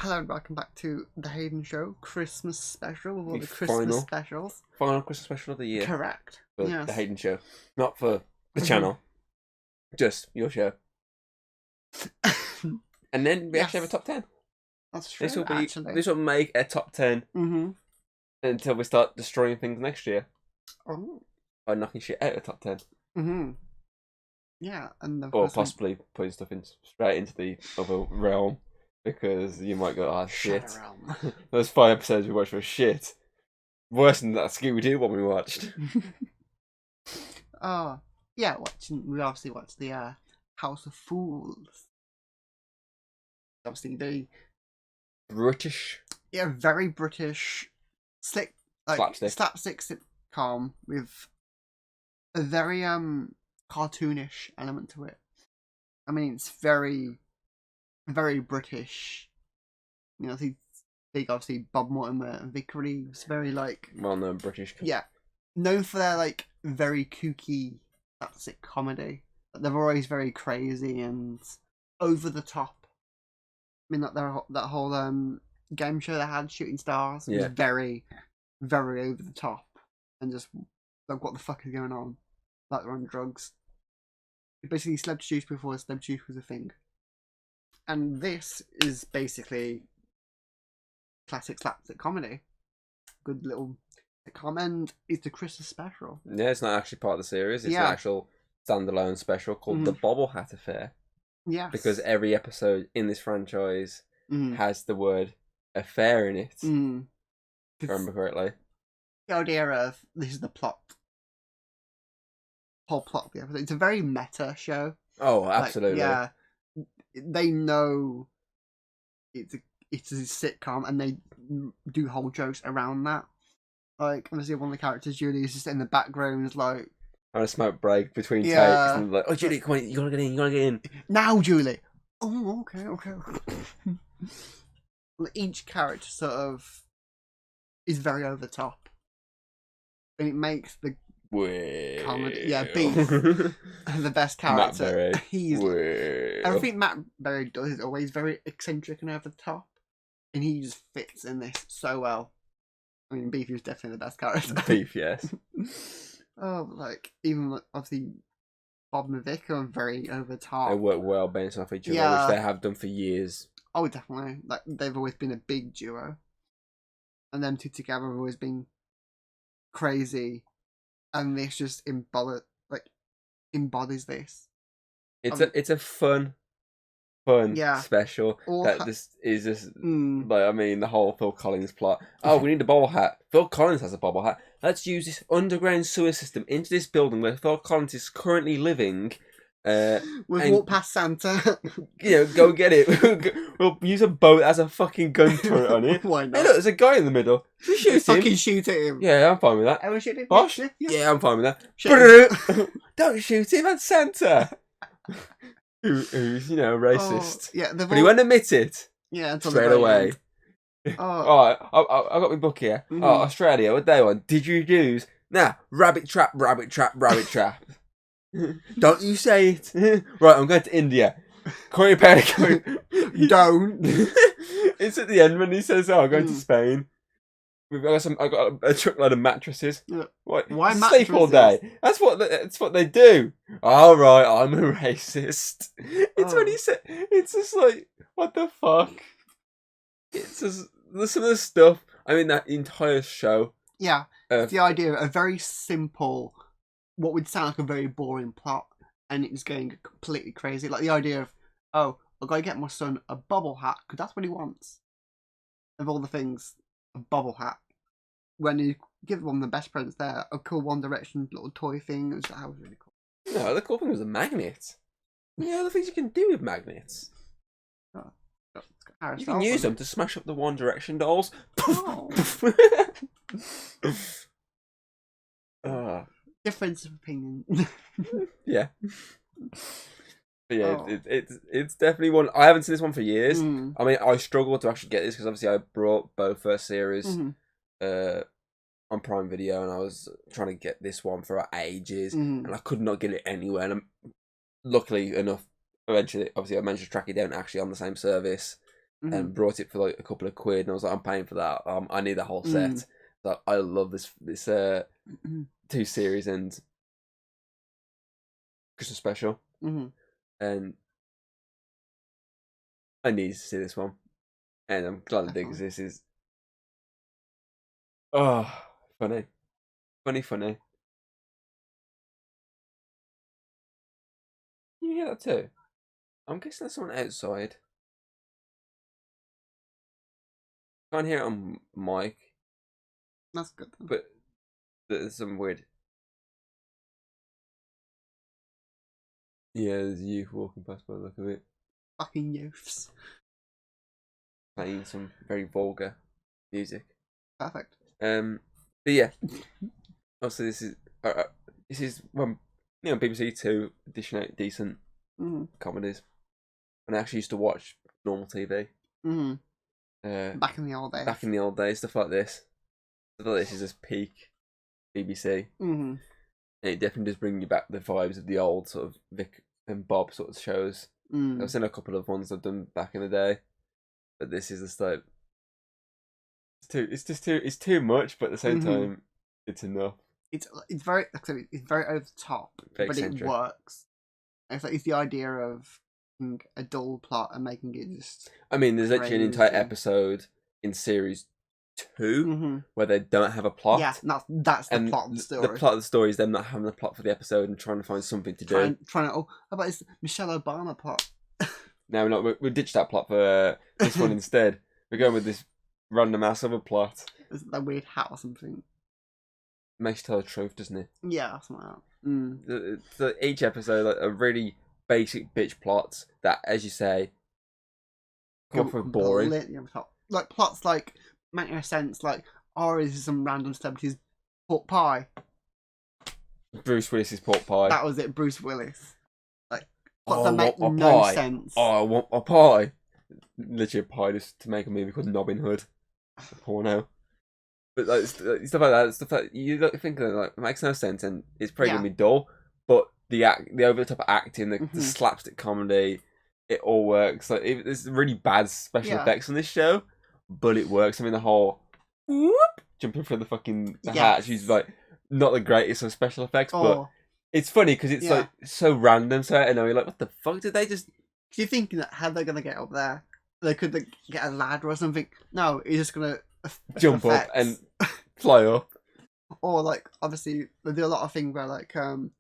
Hello and welcome back to the Hayden Show Christmas special with all The the Christmas specials. Final Christmas special of the year. Correct. For Yes. the Hayden Show. Not for the channel. Just your show. And then we actually have a top 10. That's true, This will make a top 10 until we start destroying things next year. Oh. By knocking shit out of top 10. Yeah, and or possibly putting stuff straight into the other realm. Because you might go, oh shit. Those 5 episodes we watched were shit. Worse than that Scooby-Doo one we watched. Oh, yeah, we obviously watched the House of Fools. Obviously the British. Yeah, very British slapstick sitcom with a very cartoonish element to it. I mean, it's very British. You know, big obviously Bob Mortimer and Vic Reeves, very well-known British. Yeah, known for their very kooky slapstick comedy. They're always very crazy and over the top. I mean, that whole game show they had, Shooting Stars, was very over the top and just what the fuck is going on? Like they're on drugs. Basically, celebrity juice before celebrity juice was a thing. And this is basically classic slapstick comedy. Good little sitcom, and it's the Christmas special. Yeah, it's not actually part of the series. It's an actual standalone special called The Bobble Hat Affair. Yes. Because every episode in this franchise has the word affair in it. If I remember correctly. The idea of this is the plot. Whole plot of the episode. It's a very meta show. Oh, absolutely. Yeah. They know it's a sitcom and they do whole jokes around that. Obviously one of the characters, Julie, is just in the background on a smoke break between takes and oh Julie, come on, you gotta get in. Now, Julie. Oh, okay. Each character sort of is very over the top. And it makes the comedy. Yeah, Beef. The best character. Everything Matt Berry does is always very eccentric and over the top. And he just fits in this so well. I mean, Beef is definitely the best character. Beef, yes. Even obviously Bob and Vic are very over the top. They work well bouncing off each other, which they have done for years. Oh, definitely. They've always been a big duo. And them two together have always been crazy. And this just embodies this. It's a fun special. This is just the whole Phil Collins plot. Oh, we need a bobble hat. Phil Collins has a bobble hat. Let's use this underground sewer system into this building where Phil Collins is currently living. We'll walk past Santa. Go get it. We'll use a boat that has a fucking gun turret on it. Why not? Hey, look, there's a guy in the middle. Shoot him. Fucking shoot at him. Yeah, I'm fine with that. Everyone shoot him? Bosh? Yeah, I'm fine with that. Don't shoot him, that's Santa. Who's racist. But he won't admit it. Yeah, straight away. Alright, I got my book here. Oh, Australia, what they want? Didgeridoos. Nah, rabbit trap. Don't you say it. Right, I'm going to India. Curry powder. Don't. It's at the end when he says, "Oh, I'm going to Spain. I got a truckload of mattresses. What? Why sleep all day? That's what they do. All right, I'm a racist. It's when he said, it's just like, what the fuck? It's just some of the stuff. I mean, that entire show. Yeah, the idea of a very simple, what would sound like a very boring plot, and it's going completely crazy. Like the idea of, oh, I've got to get my son a bobble hat because that's what he wants. Of all the things. A bobble hat. When you give one of the best presents there, a cool One Direction little toy thing. That was really cool. No, the cool thing was the magnet. Yeah, the things you can do with magnets. You can use them to smash up the One Direction dolls. Difference of opinion. Yeah. But yeah, it's definitely one. I haven't seen this one for years. I mean, I struggled to actually get this because obviously I brought both first series on Prime Video, and I was trying to get this one for ages, and I could not get it anywhere. And luckily enough, eventually, obviously, I managed to track it down actually on the same service. and brought it for like a couple of quid, and I was like, I'm paying for that. I need the whole set. So I love this 2 series and Christmas special, and I need to see this one, and I'm glad I did because this is funny. You hear that too? I'm guessing there's someone outside. Can't hear it on mic. That's good. Then. But there's some weird. Yeah, there's a youth walking past by the look of it. Fucking youths. Playing some very vulgar music. Perfect. But yeah. Also, this is when BBC Two edition out decent comedies. And I actually used to watch normal TV. Back in the old days. Back in the old days, stuff like this. Stuff like this is just peak BBC. And it definitely does bring you back the vibes of the old sort of Vic and Bob sort of shows. I've seen a couple of ones I've done back in the day, but this is just like it's too much, but at the same time, it's enough. It's very over the top, very but eccentric. It works. It's the idea of a dull plot and making it just. I mean, there's actually an entire crazy. episode in series 2 where they don't have a plot. Yeah, that's the plot of the story. The plot of the story is them not having a plot for the episode and trying to find something to do. Trying to how about this Michelle Obama plot? No, we ditched that plot for this one instead. We're going with this random ass other plot. Is that weird hat or something? Makes you tell the truth, doesn't it? Yeah, something like that. So each episode, like, a really basic bitch plots that, as you say, come off with boring. Like plots like make no sense. Like, is some random celebrity's pork pie? Bruce Willis's pork pie. That was it, Bruce Willis. Like plots that make no sense. Oh, I want a pie. Literally a pie just to make a movie called Nobbin Hood. A porno. But like, stuff like that, stuff that you think of, like, it makes no sense and it's probably gonna be dull. But the over the top acting, the slapstick comedy, it all works. Like, there's really bad special effects on this show, but it works. I mean, the whole whoop, jumping through the fucking hat. She's like not the greatest of special effects, but it's funny because it's like so random. So I know you're like, what the fuck did they just? You're thinking that how they're gonna get up there? They could get a ladder or something. No, he's just gonna jump up and fly up. Or like obviously they do a lot of things where like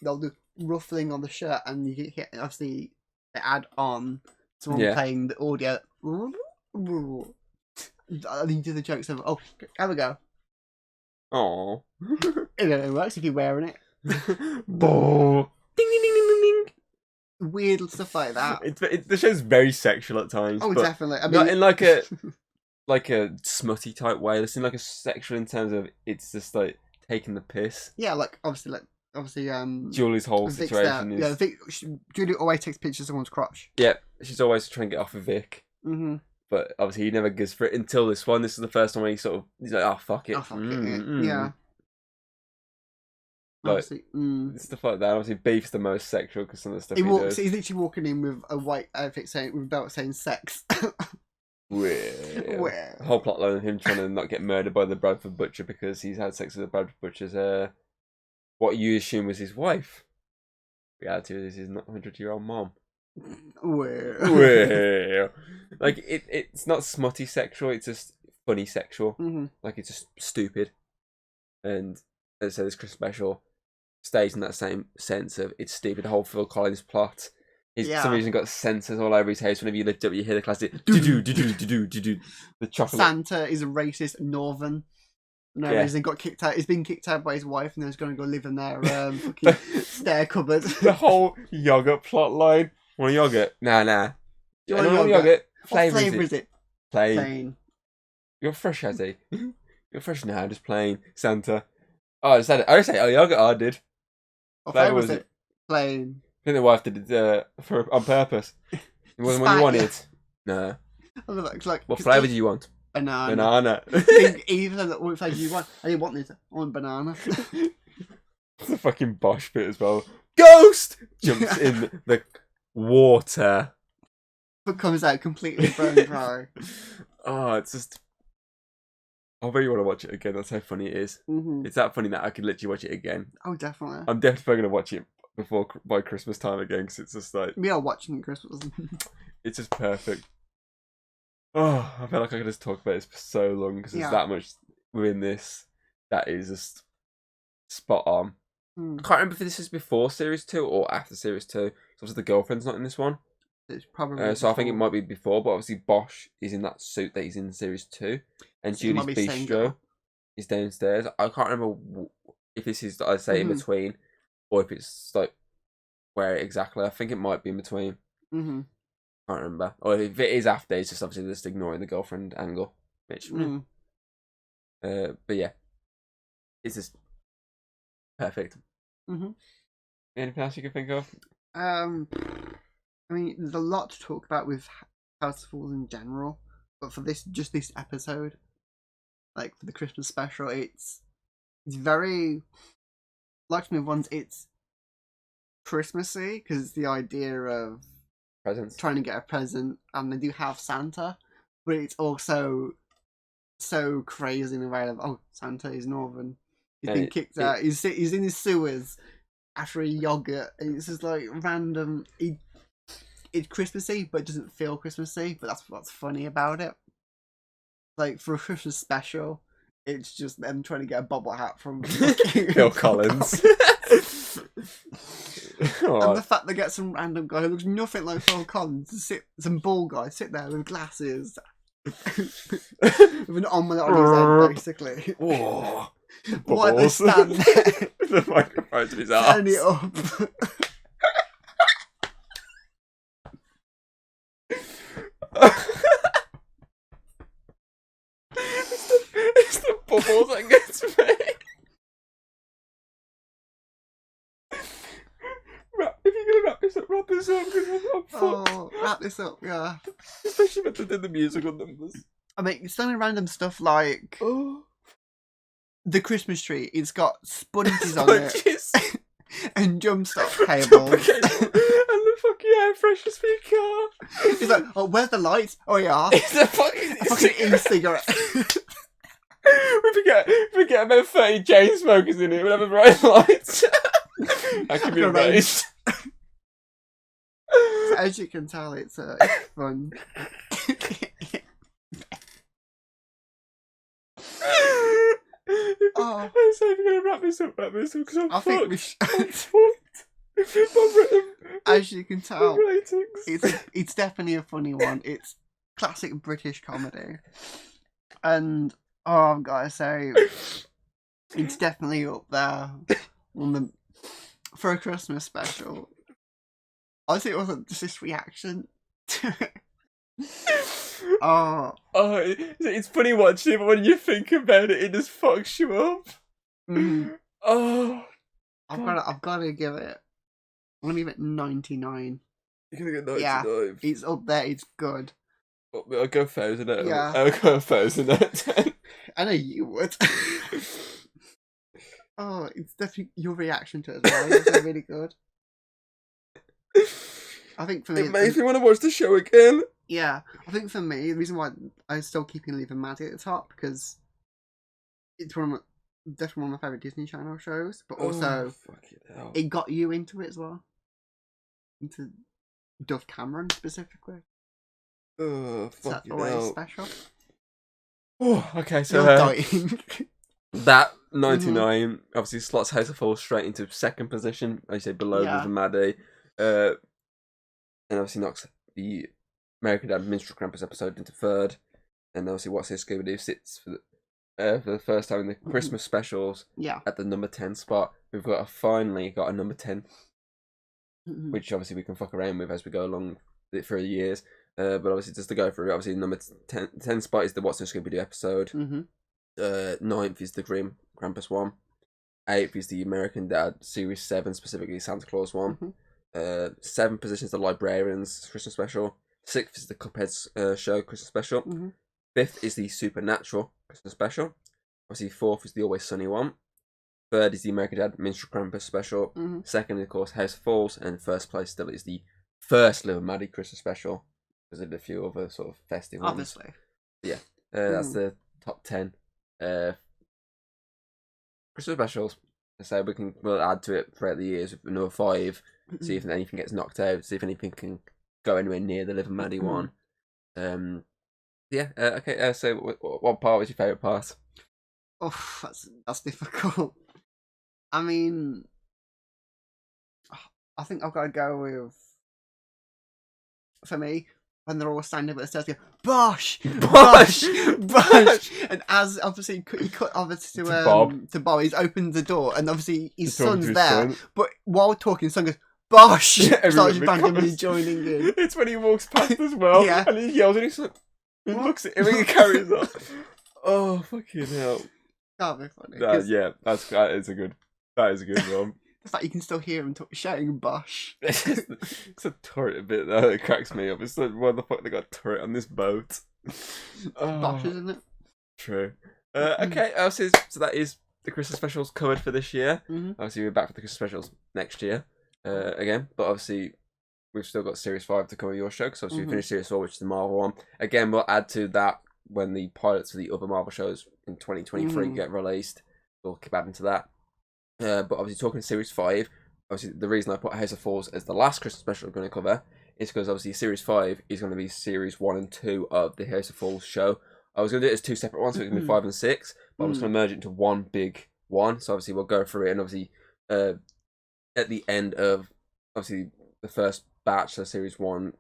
they'll do ruffling on the shirt and you get hit. Obviously they add on someone playing the audio. I think do the jokes of have a go. Oh, it works if you're wearing it. Ding ding ding ding ding. Weird stuff like that. The show's very sexual at times. Oh, but definitely. I mean, not in like a smutty type way. It's in like a sexual in terms of it's just like taking the piss. Yeah, obviously Julie's whole situation is Julie always takes pictures of someone's crotch. Yeah, she's always trying to get off of Vic. But obviously he never goes for it until this one. This is the first time where he's like, oh fuck it. Yeah. Like, stuff like that. Obviously, Beef's the most sexual because some of the stuff he does. He's literally walking in with a white outfit with a belt saying sex. Where? The whole plotline of him trying to not get murdered by the Bradford Butcher because he's had sex with the Bradford Butcher's what you assume was his wife. The reality is his 100-year-old mom. Where? Like it's not smutty sexual. It's just funny sexual. Like it's just stupid. And as I said, this Christmas special stays in that same sense of it's stupid. The whole Phil Collins plot. He's for some reason got sensors all over his house. Whenever you lift up, you hear the classic do. The chocolate. Santa is a racist northern. No reason got kicked out. He's been kicked out by his wife, and then he's going to go live in their fucking stair cupboard. The whole yogurt plot line. Want a yogurt? Nah. Do you want a yogurt? What flavour is it? Plain. You're fresh, Hazzy. You're fresh now. Just plain. Santa. Oh, I said it. I say yogurt. I did. What flavour was it? Plain. I think the wife did it on purpose. It wasn't what you wanted. No. What flavour do you want? Banana. Even what flavour do you want? I didn't want this. I want banana. It's a fucking Bosch bit as well. Ghost jumps in the water. but comes out completely bone dry. Oh, it's just. I really want to watch it again. That's how funny it is. Mm-hmm. It's that funny that I could literally watch it again. Oh, definitely. I'm definitely going to watch it by Christmas time again because it's just like. We are watching Christmas. It's just perfect. Oh, I feel like I could just talk about this for so long because there's that much within this that is just spot on. I can't remember if this is before Series 2 or after Series 2. Because the girlfriend's not in this one. It's probably so I think it might be before, but obviously Bosch is in that suit that he's in Series 2. And So Julie's Bistro is downstairs. I can't remember if this is, I'd say, in between, or if it's like where exactly. I think it might be in between. Mm-hmm. I can't remember. Or if it is after, it's just obviously just ignoring the girlfriend angle. Which, but yeah. It's just perfect. Mm-hmm. Anything else you can think of? I mean, there's a lot to talk about with House of Fools in general, but for this episode, like for the Christmas special, it's very like the ones. It's Christmassy because it's the idea of Presents. Trying to get a present, and they do have Santa, but it's also so crazy in the way of Santa is Northern. He's been kicked out. He's in his sewers after a yogurt, and it's just like random. It's Christmassy, but it doesn't feel Christmassy. But that's what's funny about it. Like for a Christmas special, it's just them trying to get a bobble hat from Phil Collins. And the fact they get some random guy who looks nothing like Phil Collins, some bald guy, sit there with glasses, with an omelette on his head, basically. Whoa. Why they stand there? The microphone to his arse. Turn it up. It's the bubbles that gets me. If you're gonna wrap this up, because I'm fucked. Oh, wrap this up, yeah. Especially when they did the musical numbers. I mean, it's done random stuff like the Christmas tree. It's got sponges on it and jumpstart cables and the fucking air fresheners for your car. He's like, where's the lights? Oh yeah, it's a fucking e-cigarette. we forget about 30 chain smokers in it. We'll have the right lights. That could be arranged. So as you can tell, it's fun. I'm saying we're going to wrap this up because I'm fucked. Think we should. I'm fucked. As you can tell, it's definitely a funny one. It's classic British comedy. And I've got to say, it's definitely up there for a Christmas special. I think it wasn't just this reaction. It's funny watching it, but when you think about it, it just fucks you up. I've got to give it. I'm gonna give it 99. You're gonna get 99. Yeah, it's up there. It's good. I'll go 1,000 out. Yeah, I'll go 1,000 out of 10. I know you would. It's definitely your reaction to it as well. It's really good. I think for me, it makes me want to watch the show again. Yeah, I think for me, the reason why I still keeping Leaving Maddie at the top because it's definitely one of my favourite Disney Channel shows, but also it got you into it as well, into Dove Cameron specifically. Fuck it always special. Oh, okay, so that 99 obviously slots House of Fools straight into second position. As you say, below Leaving Maddie, and obviously knocks the American Dad Minstrel Krampus episode into third, and obviously What's His Scooby Doo sits for the first time in the Christmas specials at the number 10 spot. We've finally got a number 10, which obviously we can fuck around with as we go along through the years. But obviously just to go through, obviously number 10 spot is the What's His Scooby Doo episode. 9th is the Grim Krampus one. 8th is the American Dad Series 7, specifically Santa Claus one. 7th position is the Librarians Christmas special. 6th is the Cuphead show Christmas special. 5th is the Supernatural Christmas special. Obviously 4th is the Always Sunny one. 3rd is the American Dad Minstrel Krampus special. 2nd, of course, House of Fools. And 1st place still is the first Little Maddie Christmas special. There's a few other sort of festive ones. Obviously. Yeah. That's the top 10 Christmas specials. So we'll add to it throughout the years with another 5. See if anything gets knocked out. See if anything can go anywhere near the Liv and Maddie one. Yeah. Okay. So, what part was your favourite part? Oh, that's difficult. I mean, I think I've got to go with, for me, when they're all standing up at the stairs, go, Bosh, Bosh, Bosh, and as obviously he cut obviously to Bob, he's opened the door, and obviously his son's there, but while talking, his son goes, Bosh, starts randomly joining in. It's when he walks past as well, and he yells, and he's like, he looks at him, and he carries on. Oh, fucking hell! That'd be funny. Yeah, that is a good one. The fact you can still hear him shouting Bosh. It's a turret bit though. It cracks me up. It's like, why the fuck they got a turret on this boat? Bosh, isn't it? True. Okay. So that is the Christmas specials covered for this year. Obviously, we're back for the Christmas specials next year again. But obviously, we've still got Series 5 to cover your show. Because obviously, we finished Series 4, which is the Marvel one. Again, we'll add to that when the pilots for the other Marvel shows in 2023 get released. We'll keep adding to that. But obviously, talking Series 5, obviously the reason I put House of Falls as the last Christmas special we're going to cover is because obviously Series 5 is going to be Series 1 and 2 of the House of Falls show. I was going to do it as 2 separate ones, so it's going to be 5 and 6, but I'm just going to merge it into one big one. So obviously we'll go through it, and obviously at the end of obviously the first batch, so Series 1,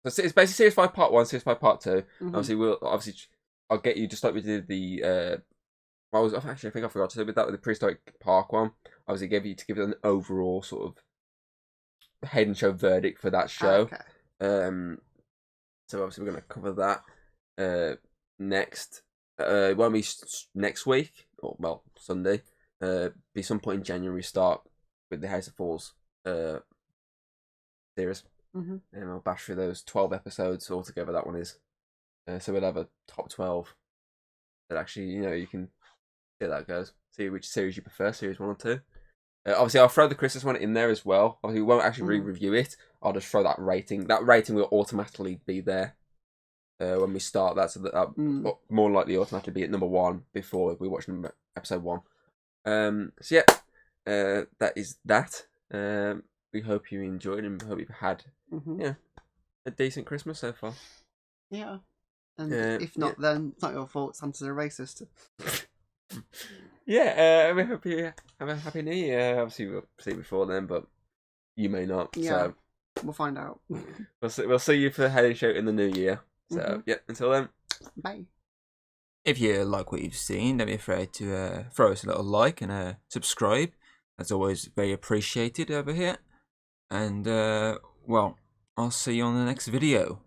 so it's basically Series 5 Part 1, Series 5 Part 2. Obviously I'll get you just like we did the I think I forgot to do with that with the Prehistoric Park one. Obviously, give it an overall sort of Hayden show verdict for that show. Okay. So obviously we're going to cover that next. Won't be next week, or well Sunday. Be some point in January. Start with the House of Falls series, and I'll bash through those 12 episodes altogether. That one is. So we'll have a top 12 that actually you can. See how that goes. See which series you prefer, Series 1 or 2. Obviously, I'll throw the Christmas one in there as well. Obviously, we won't actually re-review it. I'll just throw that rating. That rating will automatically be there when we start that, so that more likely automatically be at number 1 before we watch episode 1. So yeah, that is that. We hope you enjoyed and hope you've had a decent Christmas so far. Yeah. And if not, then it's not your fault. Santa's a racist. Yeah, we hope you have a happy New Year. Obviously, we'll see before then, but you may not. Yeah, so we'll find out. We'll see you for the Hayden show in the new year. So yeah, until then, bye. If you like what you've seen, don't be afraid to throw us a little like and subscribe. That's always very appreciated over here. And well, I'll see you on the next video.